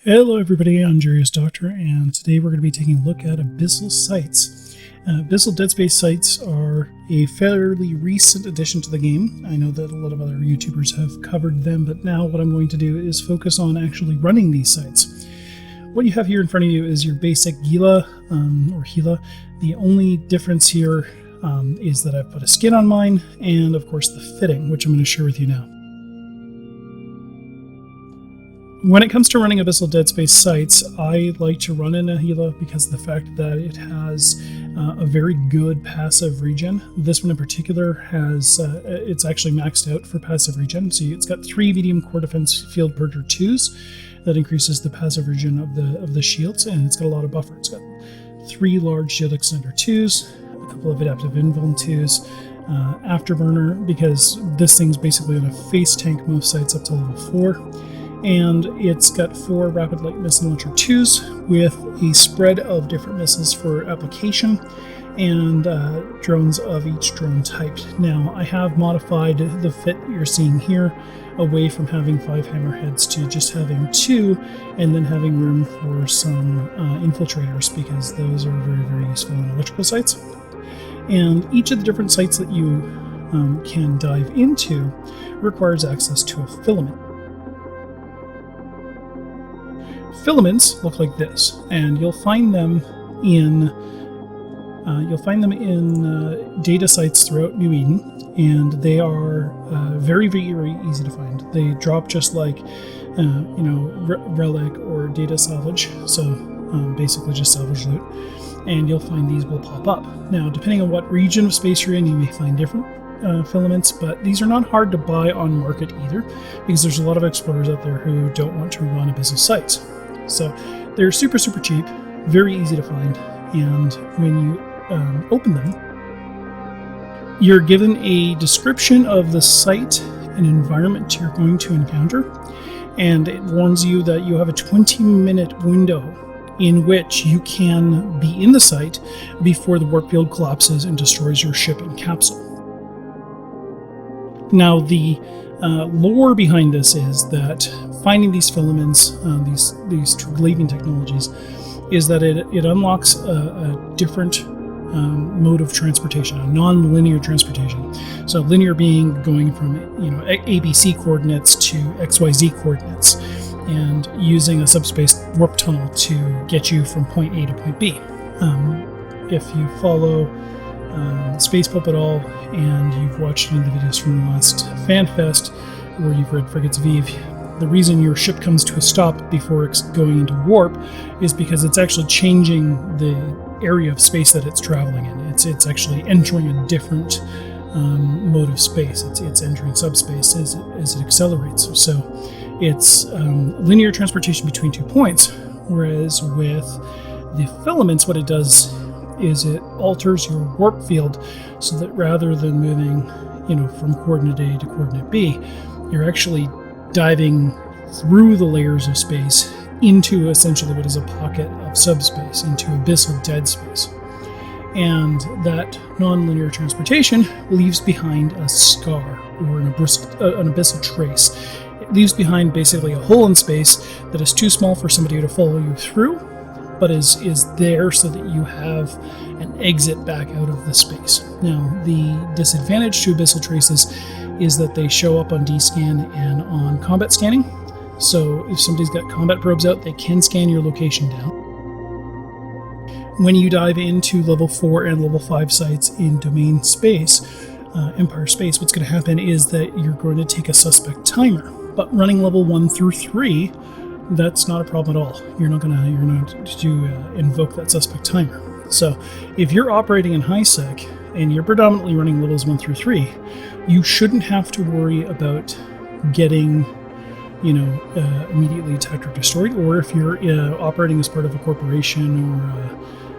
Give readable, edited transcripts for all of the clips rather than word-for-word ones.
Hello everybody, I'm Jurius Doctor, and today we're going to be taking a look at Abyssal sites. Abyssal Deadspace sites are a fairly recent addition to the game. I know that a lot of other YouTubers have covered them, but now what I'm going to do is focus on actually running these sites. What you have here in front of you is your basic Gila, or Gila. The only difference here is that I've put a skin on mine, and of course the fitting, which I'm going to share with you now. When it comes to running Abyssal Deadspace sites, I like to run in a Gila because of the fact that it has a very good Passive-Regen. This one in particular has, it's actually maxed out for Passive-Regen. So it's got 3 medium core defense field purger 2s that increases the Passive-Regen of the shields, and it's got a lot of buffer. It's got 3 large shield extender 2s, a couple of adaptive invuln 2s, afterburner, because this thing's basically on a face tank most sites up to level 4. And it's got 4 rapid light missile launcher 2s with a spread of different missiles for application and drones of each drone type. Now, I have modified the fit you're seeing here away from having 5 hammerheads to just having 2 and then having room for some infiltrators, because those are very, very useful in electrical sites. And each of the different sites that you can dive into requires access to a filament. Filaments look like this, and you'll find them in data sites throughout New Eden, and they are very, very easy to find. They drop just like relic or data salvage, so basically just salvage loot, and you'll find these will pop up. Now, depending on what region of space you're in, you may find different filaments, but these are not hard to buy on market either, because there's a lot of explorers out there who don't want to run Abyssal sites. So they're super, super cheap, very easy to find, and when you open them, you're given a description of the site and environment you're going to encounter, and it warns you that you have a 20-minute window in which you can be in the site before the warp field collapses and destroys your ship and capsule. Now, the lore behind this is that finding these filaments, these leaving technologies, is that it unlocks a different mode of transportation, a non-linear transportation. So linear being going from ABC coordinates to XYZ coordinates, and using a subspace warp tunnel to get you from point A to point B. If you follow Space Pulp at all, and you've watched any of the videos from the last FanFest, where you've read Frigates of Eve, the reason your ship comes to a stop before it's going into warp is because it's actually changing the area of space that it's traveling in. It's actually entering a different mode of space. It's entering subspace as it accelerates. So it's linear transportation between 2 points, whereas with the filaments, what it does is it alters your warp field so that rather than moving, from coordinate A to coordinate B, you're actually diving through the layers of space into essentially what is a pocket of subspace, into Abyssal Deadspace. And that non-linear transportation leaves behind a scar, or an abyssal trace. It leaves behind basically a hole in space that is too small for somebody to follow you through, but is there so that you have an exit back out of the space. Now, the disadvantage to abyssal traces is that they show up on D-scan and on combat scanning. So if somebody's got combat probes out, they can scan your location down. When you dive into level 4 and level 5 sites in domain space, Empire space, what's going to happen is that you're going to take a suspect timer. But running level 1 through 3, that's not a problem at all. You're not going to invoke that suspect timer. So if you're operating in high sec and you're predominantly running levels 1 through 3, you shouldn't have to worry about getting, immediately attacked or destroyed. Or if you're operating as part of a corporation or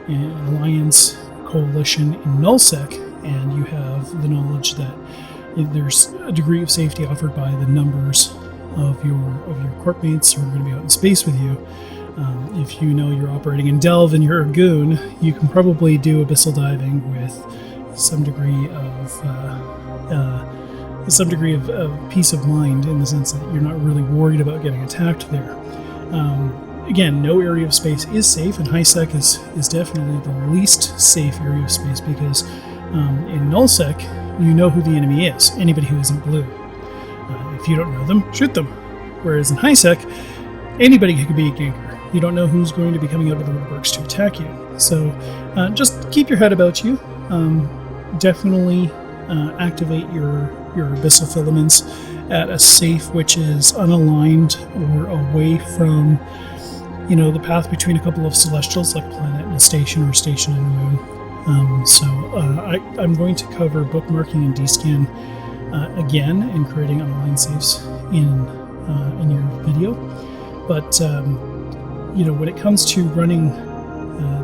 an alliance coalition in nullsec, and you have the knowledge that there's a degree of safety offered by the numbers of your corp mates who are going to be out in space with you. If you know you're operating in Delve and you're a goon, you can probably do abyssal diving with some degree of peace of mind, in the sense that you're not really worried about getting attacked there. again, no area of space is safe, and high sec is definitely the least safe area of space, because in null sec, you know who the enemy is, anybody who isn't blue. If you don't know them, shoot them. Whereas in high sec, anybody could be a ganker. You don't know who's going to be coming out of the woodworks to attack you. So just keep your head about you. Definitely activate your Abyssal Filaments at a safe which is unaligned or away from, you know, the path between a couple of celestials, like a planet and a station, or a station and a moon. So I'm going to cover bookmarking and descan again, and creating unaligned safes in your video. But you know, when it comes to running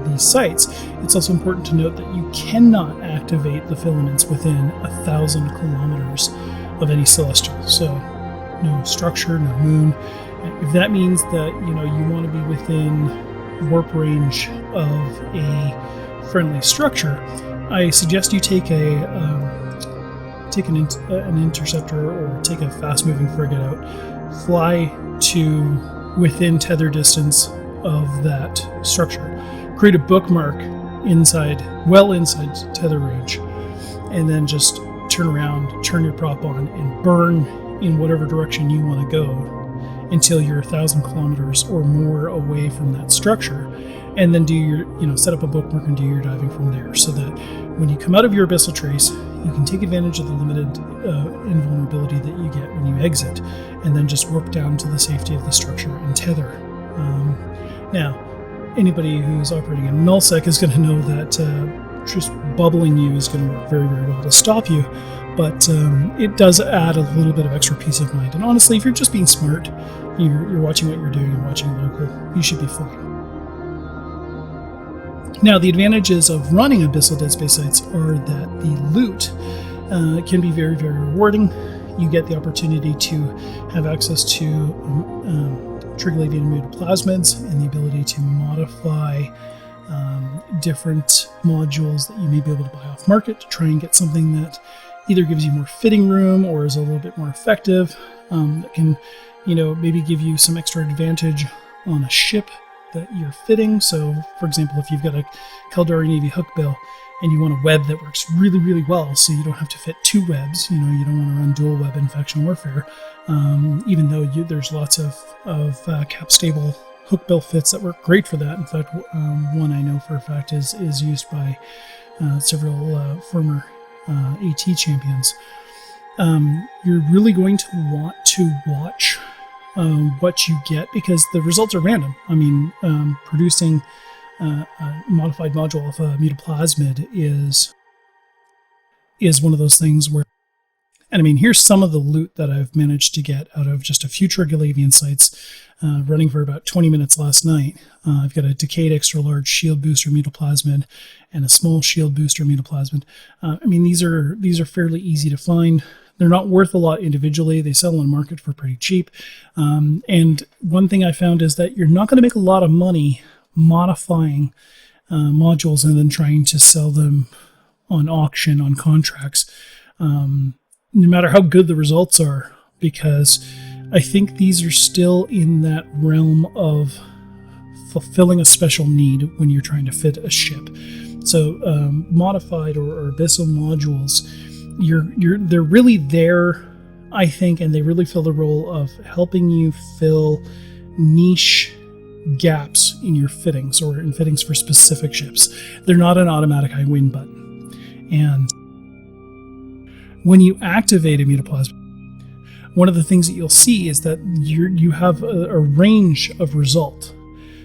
these sites, it's also important to note that you cannot activate the filaments within 1,000 kilometers of any celestial. So no structure, no moon. If that means that, you know, you want to be within warp range of a friendly structure, I suggest you take an interceptor, or take a fast-moving frigate out, fly to within tether distance of that structure, create a bookmark well inside tether range, and then just turn around, turn your prop on, and burn in whatever direction you want to go until you're 1,000 kilometers or more away from that structure, and then do your, set up a bookmark and do your diving from there, so that when you come out of your abyssal trace, you can take advantage of the limited invulnerability that you get when you exit, and then just warp down to the safety of the structure and tether. Now, anybody who's operating in nullsec is going to know that just bubbling you is going to work very, very well to stop you, but it does add a little bit of extra peace of mind. And honestly, if you're just being smart, you're watching what you're doing and watching local, you should be fine. Now, the advantages of running Abyssal Deadspace sites are that the loot can be very, very rewarding. You get the opportunity to have access to Triglavian Mutaplasmids and the ability to modify different modules that you may be able to buy off market to try and get something that either gives you more fitting room or is a little bit more effective, that can, maybe give you some extra advantage on a ship that you're fitting. So, for example, if you've got a Caldari Navy hookbill and you want a web that works really, really well, so you don't have to fit two webs, you don't want to run dual web in faction warfare, even though there's lots of cap-stable hookbill fits that work great for that. In fact, one I know for a fact is used by several former AT champions. You're really going to want to watch what you get, because the results are random. I mean, producing a modified module of a Mutaplasmid is one of those things where, and I mean, here's some of the loot that I've managed to get out of just a few Triglavian sites running for about 20 minutes last night. I've got a Decayed Extra Large Shield Booster Mutaplasmid and a small Shield Booster Mutaplasmid. I mean, these are fairly easy to find. They're not worth a lot individually. They sell on the market for pretty cheap. And one thing I found is that you're not going to make a lot of money modifying modules and then trying to sell them on auction, on contracts, no matter how good the results are, because I think these are still in that realm of fulfilling a special need when you're trying to fit a ship. So modified or abyssal modules, they're really there, I think, and they really fill the role of helping you fill niche gaps in your fittings, or in fittings for specific ships. They're not an automatic I win button. And when you activate a Mutaplasmid, one of the things that you'll see is that you have a range of result.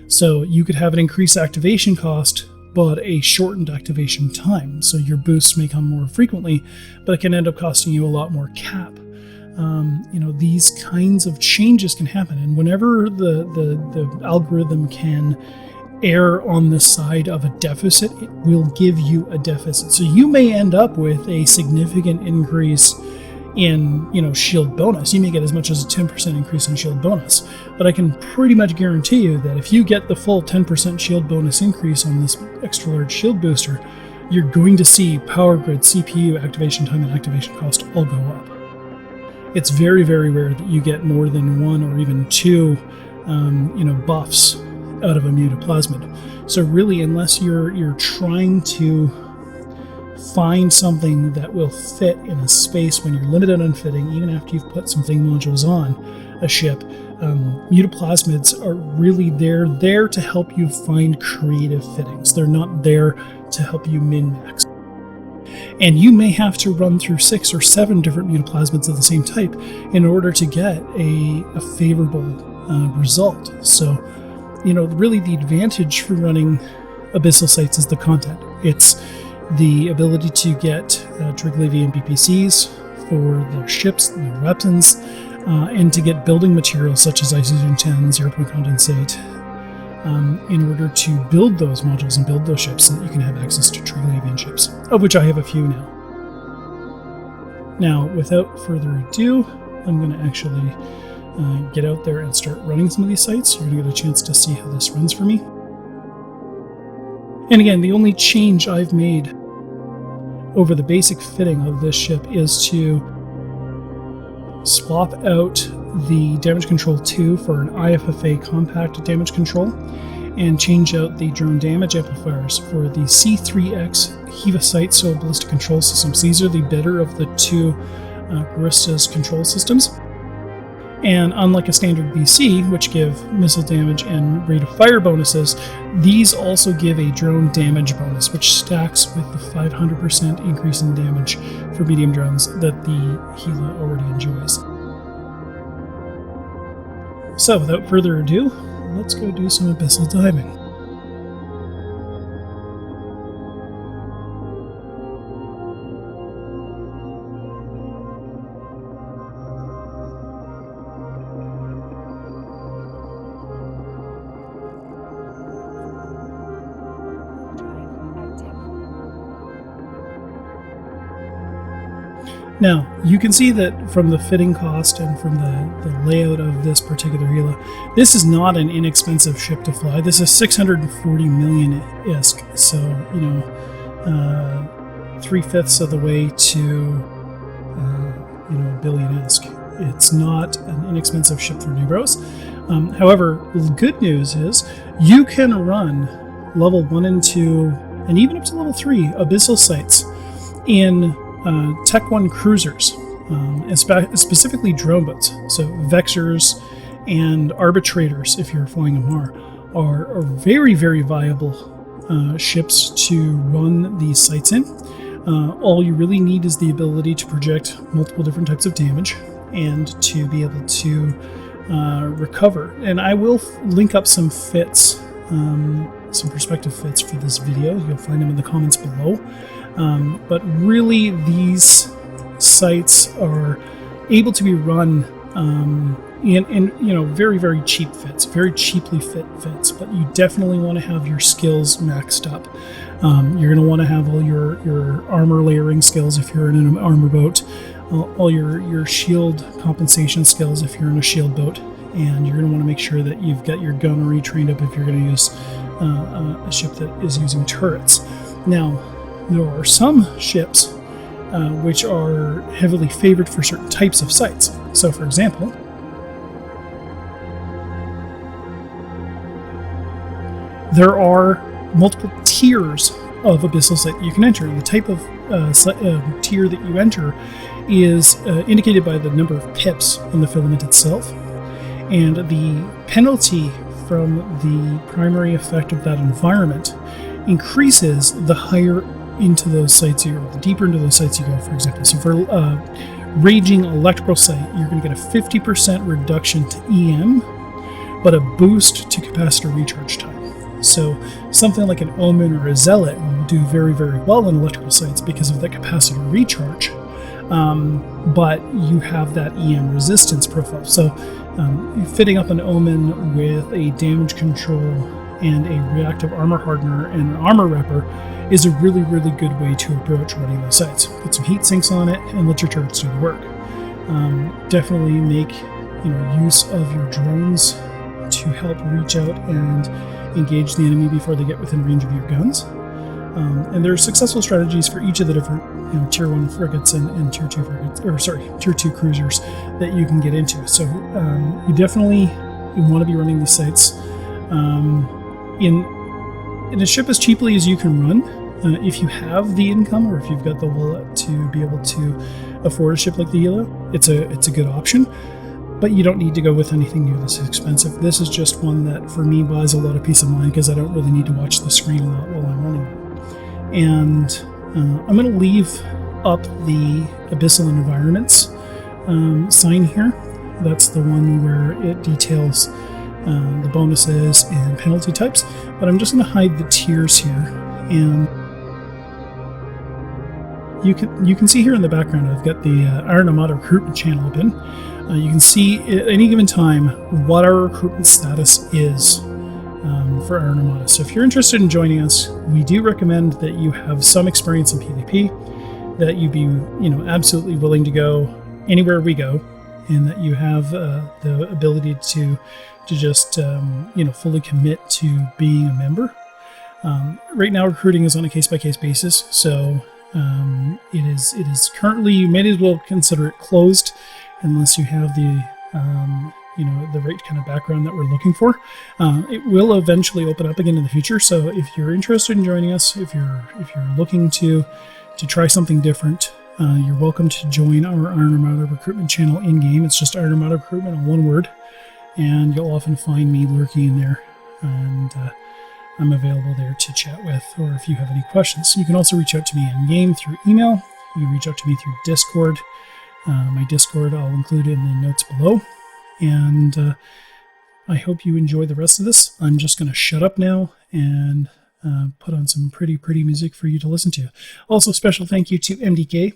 So you could have an increased activation cost, but a shortened activation time. So your boosts may come more frequently, but it can end up costing you a lot more cap. These kinds of changes can happen, and whenever the algorithm can err on the side of a deficit, it will give you a deficit. So you may end up with a significant increase in shield bonus. You may get as much as a 10% increase in shield bonus, but I can pretty much guarantee you that if you get the full 10% shield bonus increase on this extra large shield booster, you're going to see power grid, CPU, activation time, and activation cost all go up. It's very, very rare that you get more than one or even two buffs out of a Mutaplasmid. So really, unless you're trying to find something that will fit in a space when you're limited on fitting, even after you've put some fitting modules on a ship, Mutaplasmids are really there to help you find creative fittings. They're not there to help you min-max. And you may have to run through 6 or 7 different Mutaplasmids of the same type in order to get a favorable result. So, really the advantage for running Abyssal sites is the content. It's the ability to get Triglavian BPCs for their ships, their weapons, and to get building materials such as Isogen 10, 0-point condensate, in order to build those modules and build those ships so that you can have access to Triglavian ships, of which I have a few now. Now, without further ado, I'm going to actually get out there and start running some of these sites. You're going to get a chance to see how this runs for me. And again, the only change I've made over the basic fitting of this ship is to swap out the damage control 2 for an IFFA compact damage control and change out the drone damage amplifiers for the C3X HEVA Sight So ballistic control systems. These are the better of the two Guristas control systems. And unlike a standard BC, which give missile damage and rate of fire bonuses, these also give a drone damage bonus, which stacks with the 500% increase in damage for medium drones that the Gila already enjoys. So without further ado, let's go do some abyssal diving. Now, you can see that from the fitting cost and from the layout of this particular Gila, this is not an inexpensive ship to fly. This is 640 million ISK, so, 3/5 of the way to, a billion ISK. It's not an inexpensive ship for new bros. However, the good news is you can run level 1 and 2, and even up to level 3 abyssal sites in Tech 1 cruisers, specifically drone boats. So Vexers and Arbitrators, if you're flying a MAR, are very, very viable ships to run these sites in. All you really need is the ability to project multiple different types of damage and to be able to recover. And I will link up some fits, some perspective fits for this video. You'll find them in the comments below. But really, these sites are able to be run in very, very cheap fits, very cheaply fit fits. But you definitely want to have your skills maxed up. You're going to want to have all your armor layering skills if you're in an armor boat, all your shield compensation skills if you're in a shield boat, and you're going to want to make sure that you've got your gunnery trained up if you're going to use a ship that is using turrets. Now, there are some ships which are heavily favored for certain types of sites. So, for example, there are multiple tiers of abyssal site you can enter. The type of tier that you enter is indicated by the number of pips in the filament itself, and the penalty from the primary effect of that environment increases the higher into those sites you go, the deeper into those sites you go, for example. So for raging electrical site, you're going to get a 50% reduction to EM, but a boost to capacitor recharge time. So something like an Omen or a Zealot will do very, very well in electrical sites because of the capacitor recharge, but you have that EM resistance profile. So fitting up an Omen with a damage control and a reactive armor hardener and an armor wrapper is a really, really good way to approach running those sites. Put some heat sinks on it and let your turrets do the work. Definitely make use of your drones to help reach out and engage the enemy before they get within range of your guns. And there are successful strategies for each of the different tier 1 frigates and tier 2 frigates, tier 2 cruisers that you can get into. So you definitely want to be running these sites in a ship as cheaply as you can run. If you have the income, or if you've got the wallet to be able to afford a ship like the Gila, it's a good option. But you don't need to go with anything near this expensive. This is just one that, for me, buys a lot of peace of mind because I don't really need to watch the screen a lot while I'm running it. And I'm going to leave up the Abyssal Environments sign here. That's the one where it details the bonuses and penalty types. But I'm just going to hide the tiers here. And you can see here in the background, I've got the Armada recruitment channel open. You can see at any given time what our recruitment status is for Armada. So if you're interested in joining us, we do recommend that you have some experience in PvP, that you be absolutely willing to go anywhere we go, and that you have the ability to just fully commit to being a member. Right now, recruiting is on a case-by-case basis, so it is currently, you may as well consider it closed unless you have the the right kind of background that we're looking for. It will eventually open up again in the future, so if you're interested in joining us, if you're looking to try something different, you're welcome to join our Armada recruitment channel in game. It's just Armada recruitment in one word, and you'll often find me lurking in there, and I'm available there to chat with, or if you have any questions. You can also reach out to me in game through email. You can reach out to me through Discord. My Discord I'll include in the notes below. And I hope you enjoy the rest of this. I'm just going to shut up now and put on some pretty music for you to listen to. Also, special thank you to MDK,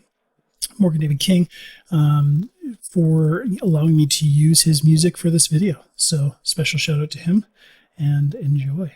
Morgan David King, for allowing me to use his music for this video. So special shout out to him, and enjoy.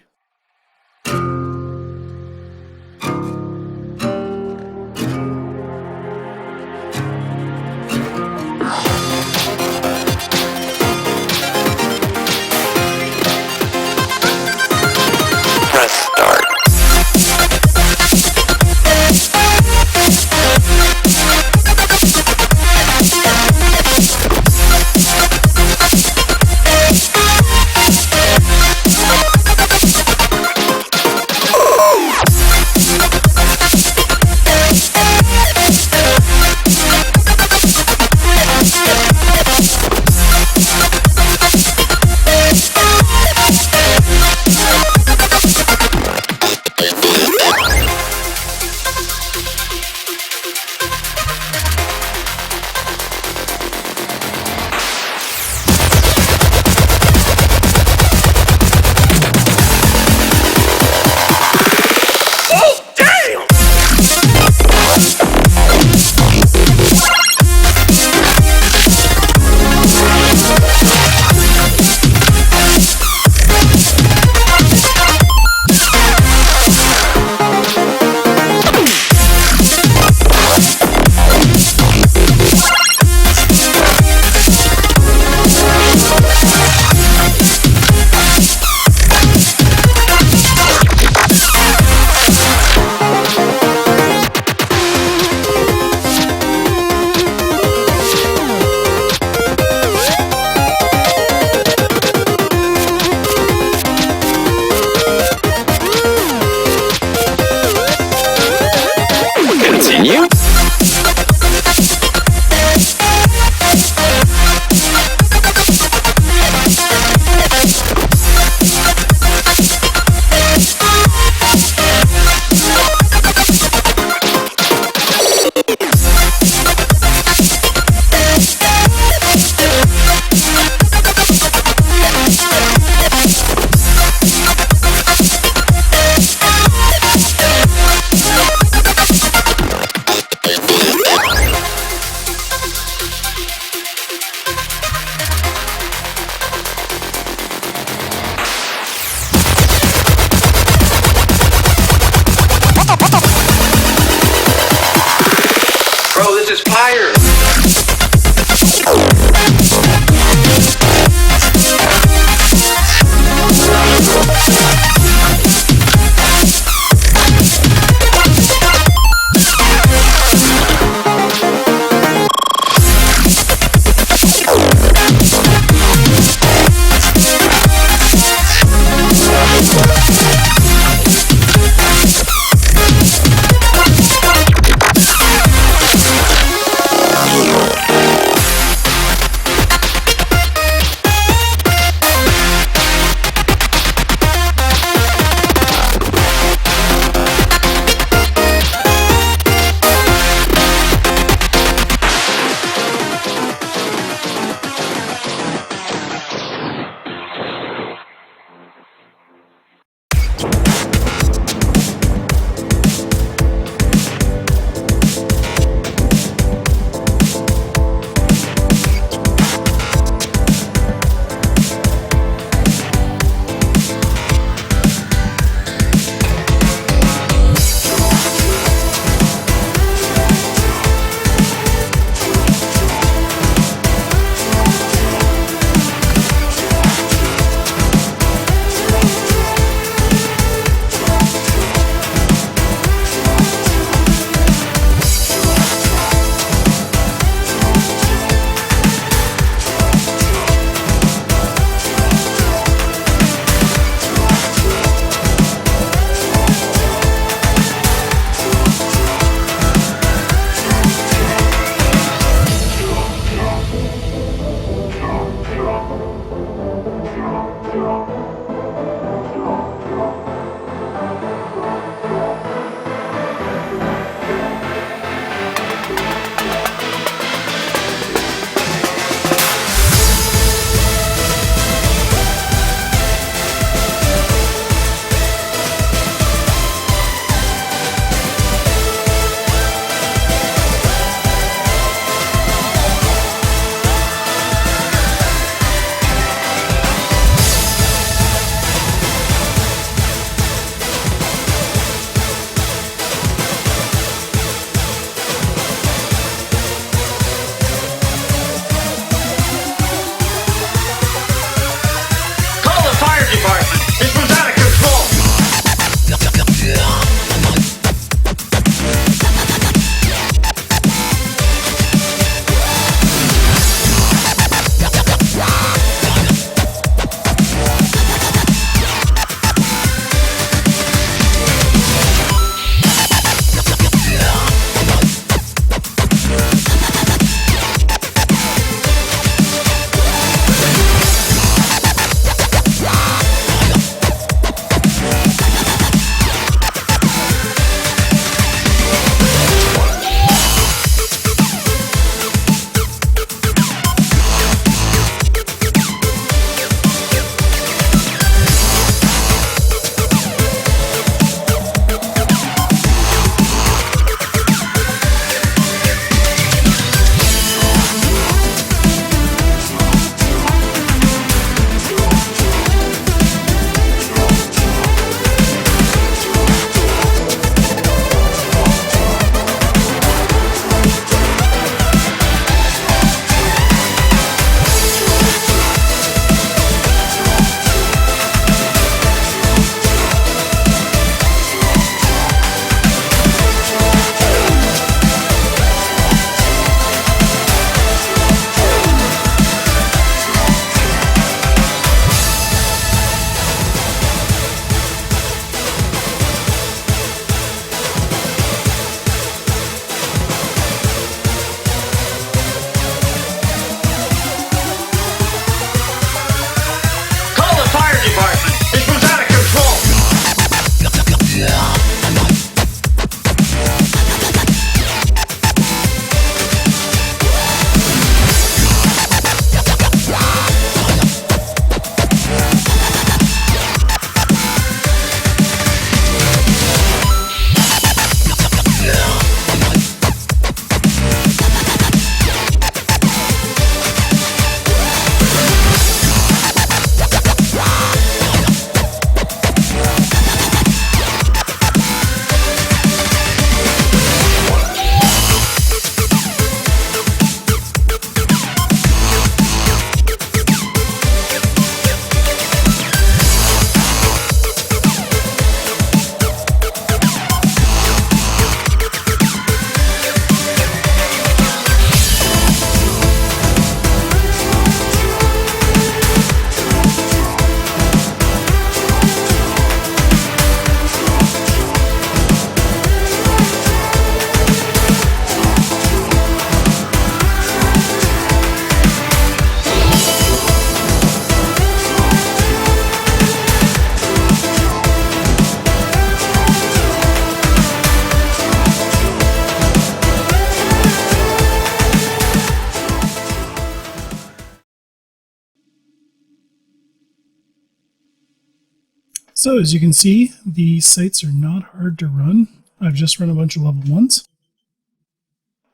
So as you can see, the sites are not hard to run. I've just run a bunch of level 1s.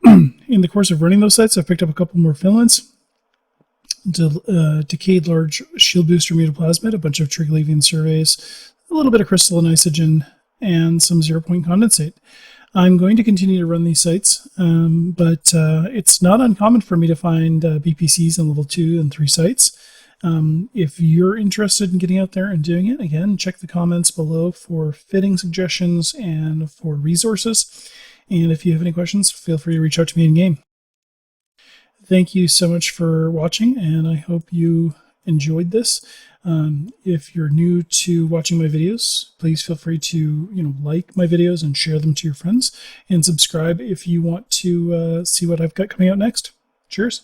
In the course of running those sites, I've picked up a couple more filaments, decayed large shield booster mutaplasmid, a bunch of trig-leaving surveys, a little bit of crystalline isogen, and some 0-point condensate. I'm going to continue to run these sites, but it's not uncommon for me to find BPCs in level 2 and 3 sites. If you're interested in getting out there and doing it, again, check the comments below for fitting suggestions and for resources. And if you have any questions, feel free to reach out to me in game. Thank you so much for watching, and I hope you enjoyed this. If you're new to watching my videos, please feel free to like my videos and share them to your friends, and subscribe if you want to see what I've got coming out next. Cheers.